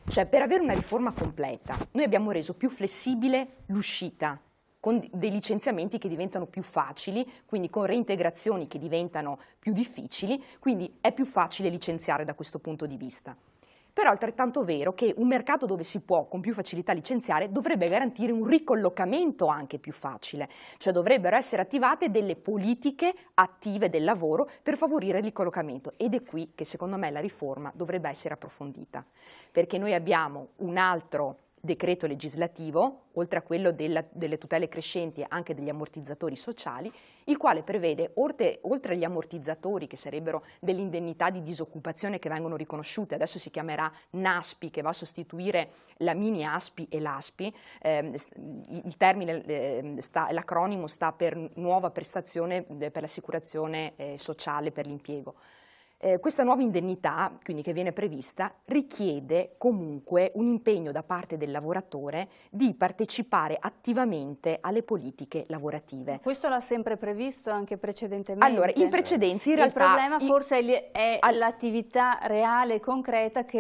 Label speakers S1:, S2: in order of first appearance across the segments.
S1: Cioè, per avere una riforma completa, noi abbiamo reso più flessibile l'uscita, con dei licenziamenti che diventano più facili, quindi con reintegrazioni che diventano più difficili, quindi è più facile licenziare da questo punto di vista. Però è altrettanto vero che un mercato dove si può con più facilità licenziare dovrebbe garantire un ricollocamento anche più facile, cioè dovrebbero essere attivate delle politiche attive del lavoro per favorire il ricollocamento, ed è qui che secondo me la riforma dovrebbe essere approfondita, perché noi abbiamo un altro decreto legislativo, oltre a quello delle tutele crescenti e anche degli ammortizzatori sociali, il quale prevede, oltre agli ammortizzatori, che sarebbero delle indennità di disoccupazione che vengono riconosciute, adesso si chiamerà NASPI, che va a sostituire la mini ASPI e l'ASPI, il termine, l'acronimo sta per nuova prestazione per l'assicurazione sociale per l'impiego. Questa nuova indennità, quindi che viene prevista, richiede comunque un impegno da parte del lavoratore di partecipare attivamente alle politiche lavorative.
S2: Questo l'ha sempre previsto anche precedentemente.
S1: Allora, in precedenza in realtà...
S2: Il problema forse è l'attività reale e concreta che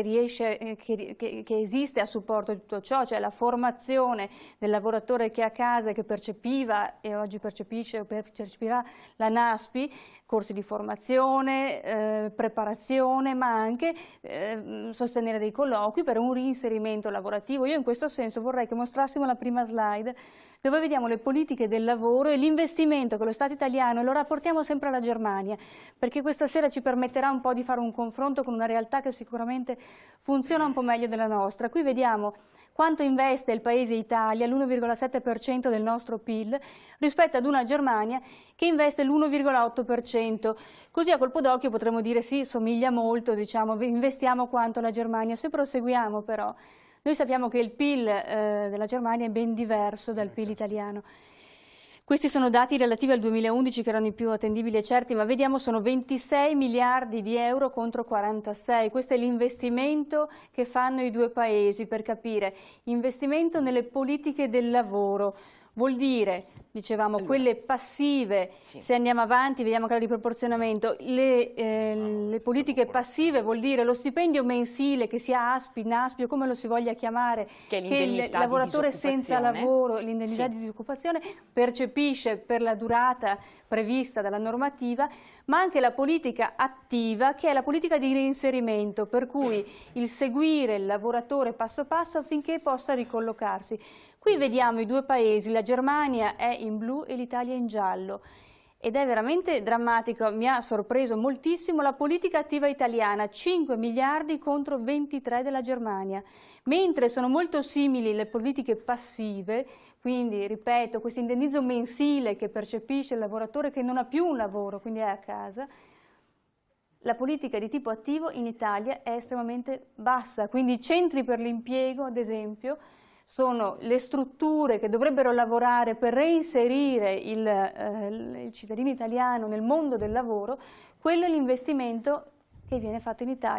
S2: esiste a supporto di tutto ciò, cioè la formazione del lavoratore che è a casa e che percepiva e oggi percepisce o percepirà la NASPI, corsi di formazione, preparazione, ma anche sostenere dei colloqui per un reinserimento lavorativo. Io in questo senso vorrei che mostrassimo la prima slide dove vediamo le politiche del lavoro e l'investimento che lo Stato italiano, e lo rapportiamo sempre alla Germania, perché questa sera ci permetterà un po' di fare un confronto con una realtà che sicuramente funziona un po' meglio della nostra. Qui vediamo quanto investe il paese Italia, l'1,7% del nostro PIL, rispetto ad una Germania che investe l'1,8%. Così a colpo d'occhio potremmo dire sì, somiglia molto, diciamo, investiamo quanto la Germania. Se proseguiamo però, noi sappiamo che il PIL della Germania è ben diverso dal PIL italiano. Questi sono dati relativi al 2011 che erano i più attendibili e certi, ma vediamo sono 26 miliardi di euro contro 46. Questo è l'investimento che fanno i due paesi, per capire. Investimento nelle politiche del lavoro. Vuol dire, dicevamo, allora, quelle passive, sì. Se andiamo avanti vediamo che la riproporzionamento, le politiche passive vuol dire lo stipendio mensile, che sia ASPI, NASPI o come lo si voglia chiamare, che il lavoratore senza lavoro, l'indennità di disoccupazione, percepisce per la durata prevista dalla normativa, ma anche la politica attiva, che è la politica di reinserimento, per cui il seguire il lavoratore passo passo affinché possa ricollocarsi. Qui vediamo i due paesi, la Germania è in blu e l'Italia in giallo. Ed è veramente drammatico, mi ha sorpreso moltissimo la politica attiva italiana, 5 miliardi contro 23 della Germania, mentre sono molto simili le politiche passive, quindi ripeto, questo indennizzo mensile che percepisce il lavoratore che non ha più un lavoro, quindi è a casa. La politica di tipo attivo in Italia è estremamente bassa, quindi i centri per l'impiego, ad esempio, sono le strutture che dovrebbero lavorare per reinserire il cittadino italiano nel mondo del lavoro, quello è l'investimento che viene fatto in Italia.